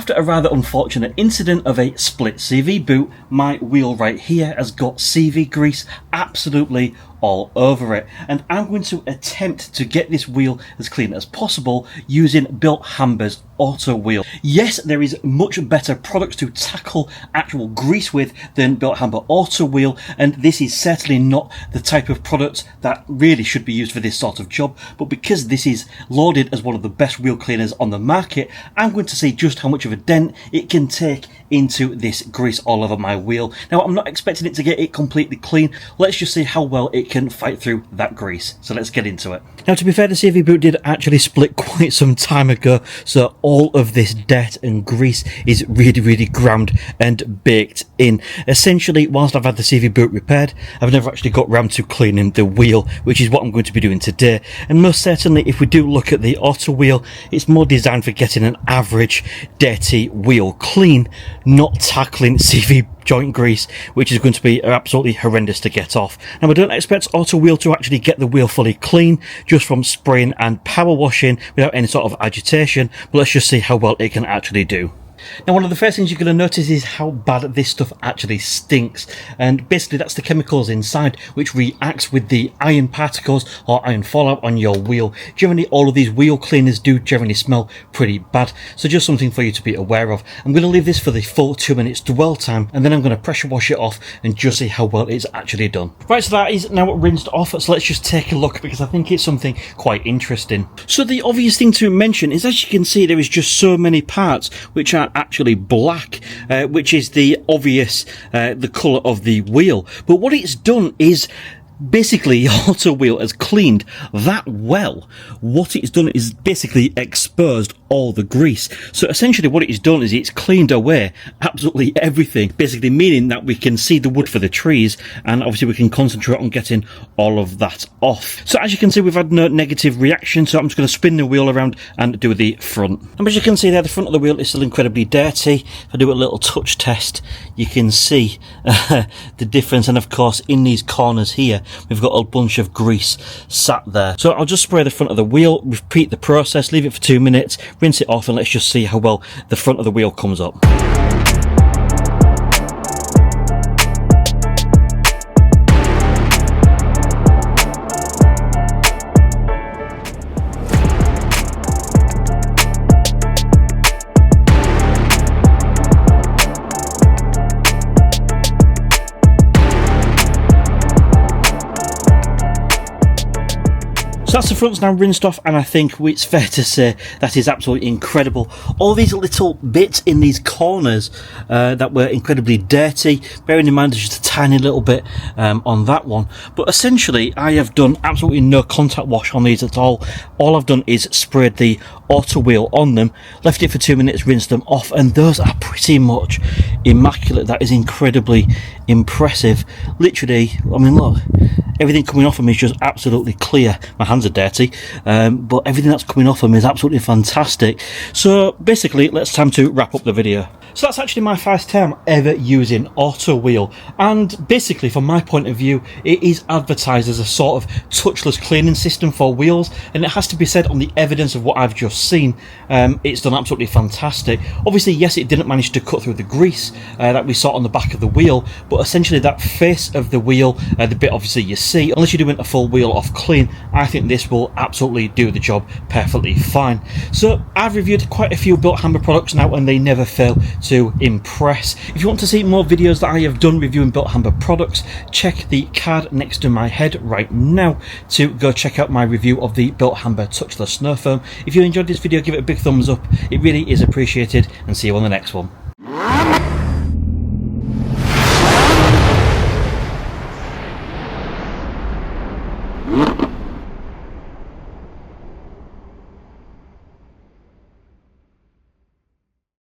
after a rather unfortunate incident of a split CV boot, my wheel right here has got CV grease absolutely all over it, and I'm going to attempt to get this wheel as clean as possible using Bilt Hamber's Auto Wheel. Yes, there is much better products to tackle actual grease with than Bilt Hamber Auto Wheel, and this is certainly not the type of product that really should be used for this sort of job, but because this is lauded as one of the best wheel cleaners on the market, I'm going to see just how much of a dent it can take into this grease all over my wheel. Now, I'm not expecting it to get it completely clean. Let's just see how well it can fight through that grease. So let's get into it. Now, to be fair, the CV boot did actually split quite some time ago, so all of this dirt and grease is really ground and baked in. Essentially, whilst I've had the CV boot repaired, I've never actually got round to cleaning the wheel, which is what I'm going to be doing today. And most certainly, if we do look at the Auto Wheel, it's more designed for getting an average dirty wheel clean, not tackling CV joint grease, which is going to be absolutely horrendous to get off. Now, I don't expect Auto Wheel to actually get the wheel fully clean just from spraying and power washing without any sort of agitation, but let's just see how well it can actually do. Now, one of the first things you're going to notice is how bad this stuff actually stinks, and basically that's the chemicals inside which reacts with the iron particles or iron fallout on your wheel. Generally, all of these wheel cleaners do generally smell pretty bad, so just something for you to be aware of. I'm going to leave this for the full 2 minutes dwell time, and then I'm going to pressure wash it off and just see how well it's actually done. Right, so that is now rinsed off, so let's just take a look because I think it's something quite interesting. So the obvious thing to mention is, as you can see, there is just so many parts which are actually black, which is the obvious the colour of the wheel. But what it's done is basically Auto Wheel has cleaned that well. What it's done is basically exposed all the grease. So essentially what it's done is it's cleaned away absolutely everything, basically meaning that we can see the wood for the trees, and obviously we can concentrate on getting all of that off. So as you can see, we've had no negative reaction, so I'm just going to spin the wheel around and do the front. And as you can see there, the front of the wheel is still incredibly dirty. If I do a little touch test, you can see the difference, and of course in these corners here we've got a bunch of grease sat there. So I'll just spray the front of the wheel, repeat the process, leave it for 2 minutes, rinse it off, and let's just see how well the front of the wheel comes up. So that's the front's now rinsed off, and I think it's fair to say that is absolutely incredible. All these little bits in these corners that were incredibly dirty, bearing in mind there's just a tiny little bit on that one. But essentially, I have done absolutely no contact wash on these at all. All I've done is sprayed the Auto Wheel on them, left it for 2 minutes, rinsed them off, and those are pretty much immaculate. That is incredibly impressive. Literally, I mean, look, everything coming off of me is just absolutely clear. My hands are dirty, but everything that's coming off of me is absolutely fantastic. So basically, it's time to wrap up the video. So that's actually my first time ever using Auto Wheel, and basically from my point of view, it is advertised as a sort of touchless cleaning system for wheels, and it has to be said, on the evidence of what I've just seen, it's done absolutely fantastic. Obviously, yes, it didn't manage to cut through the grease that we saw on the back of the wheel, but essentially that face of the wheel, the bit obviously you see, unless you're doing a full wheel off clean, I think this will absolutely do the job perfectly fine. So I've reviewed quite a few Bilt Hamber products now, and they never fail to impress. If you want to see more videos that I have done reviewing Bilt Hamber products, check the card next to my head right now to go check out my review of the Bilt Hamber touchless snow foam. If you enjoyed this video, give it a big thumbs up. It really is appreciated, and see you on the next one.